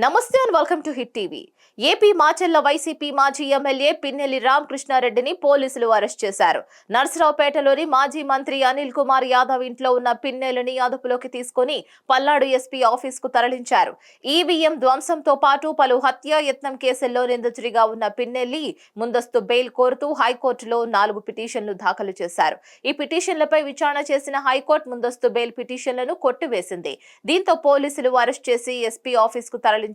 నమస్తే and welcome to hit TV. AP Macherla YCP మాజీ MLA Pinnelli రామకృష్ణారెడ్డిని పోలీసులు అరెస్ట్ చేశారు. నర్సరావుపేటలోని మాజీ మంత్రి అనిల్ కుమార్ యాదవ్ ఇంట్లో ఉన్న పిన్నెల్లిని అదుపులోకి తీసుకుని పల్నాడు ఎస్పీ ఆఫీస్ కు తరలించారు. ఈవీఎం ధ్వంసంతో పాటు పలు హత్యాయత్నం కేసుల్లో నిందితుడిగా ఉన్న పిన్నెల్లి ముందస్తు బెయిల్ కోరుతూ హైకోర్టులో 4 పిటిషన్లు దాఖలు చేశారు. ఈ పిటిషన్లపై విచారణ చేసిన హైకోర్టు ముందస్తు బెయిల్ పిటిషన్లను కొట్టివేసింది. దీంతో పోలీసులు అరెస్ట్ చేసి ఎస్పీ ఆఫీస్ కు తరలించారు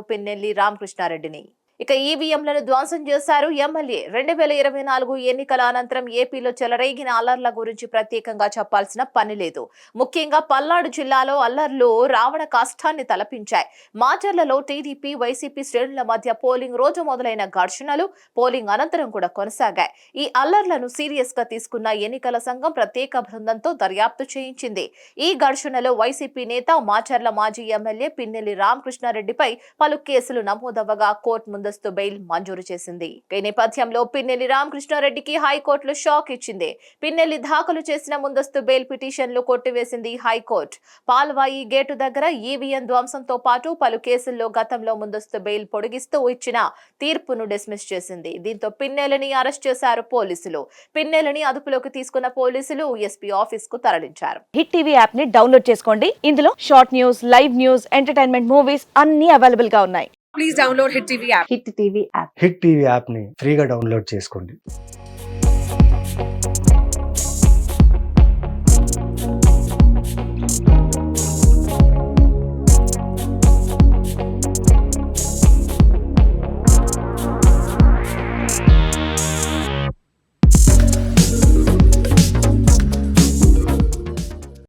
పిన్నెల్లి రామకృష్ణారెడ్డిని. ఇక ఈవీఎంలను ధ్వంసం చేశారు ఎమ్మెల్యే. 2024 ఎన్నికల అనంతరం ఏపీలో చెలరేగిన అల్లర్ల గురించి ప్రత్యేకంగా చెప్పాల్సిన పని లేదు. ముఖ్యంగా పల్నాడు జిల్లాలో అల్లర్లు రావణ కాష్టాన్ని తలపించాయి. మాచర్లలో టీడీపీ వైసీపీ శ్రేణుల మధ్య పోలింగ్ రోజు మొదలైన ఘర్షణలు పోలింగ్ అనంతరం కూడా కొనసాగాయి. ఈ అల్లర్లను సీరియస్ గా తీసుకున్న ఎన్నికల సంఘం ప్రత్యేక బృందంతో దర్యాప్తు చేయించింది. ఈ ఘర్షణలో వైసీపీ నేత మాచర్ల మాజీ ఎమ్మెల్యే పిన్నెల్లి రామకృష్ణారెడ్డిపై పలు కేసులు నమోదవ్వగా కోర్టు ముందస్తు బెయిల్ మంజూరు చేసింది. ఈ నేపథ్యంలో పిన్నెల్లి రామకృష్ణారెడ్డికి హైకోర్టులో షాక్ ఇచ్చింది. పిన్నెల్లి దాఖలు చేసిన ముందస్తు బెయిల్ పిటిషన్లు కొట్టివేసింది హైకోర్టు. పాల్వాయి గేటు దగ్గర ఈవీఎం ధ్వంసంతో పాటు పలు కేసుల్లో గతంలో ముందస్తు బెయిల్ పొడిగిస్తూ ఇచ్చిన తీర్పును డిస్మిస్ చేసింది. దీంతో పిన్నెల్లిని అరెస్ట్ చేశారు పోలీసులు. పిన్నెల్లిని అదుపులోకి తీసుకున్న పోలీసులు ఎస్పీ ఆఫీస్ కు తరలించారు. హిట్ టీవీ యాప్ ని డౌన్లోడ్ చేసుకోండి. ఇందులో short news, live news, entertainment movies అన్ని అవైలబుల్ గా ఉన్నాయి. Please download Hit TV app. Hit TV app hit TV యాప్ని ఫ్రీగా డౌన్లోడ్ చేసుకోండి.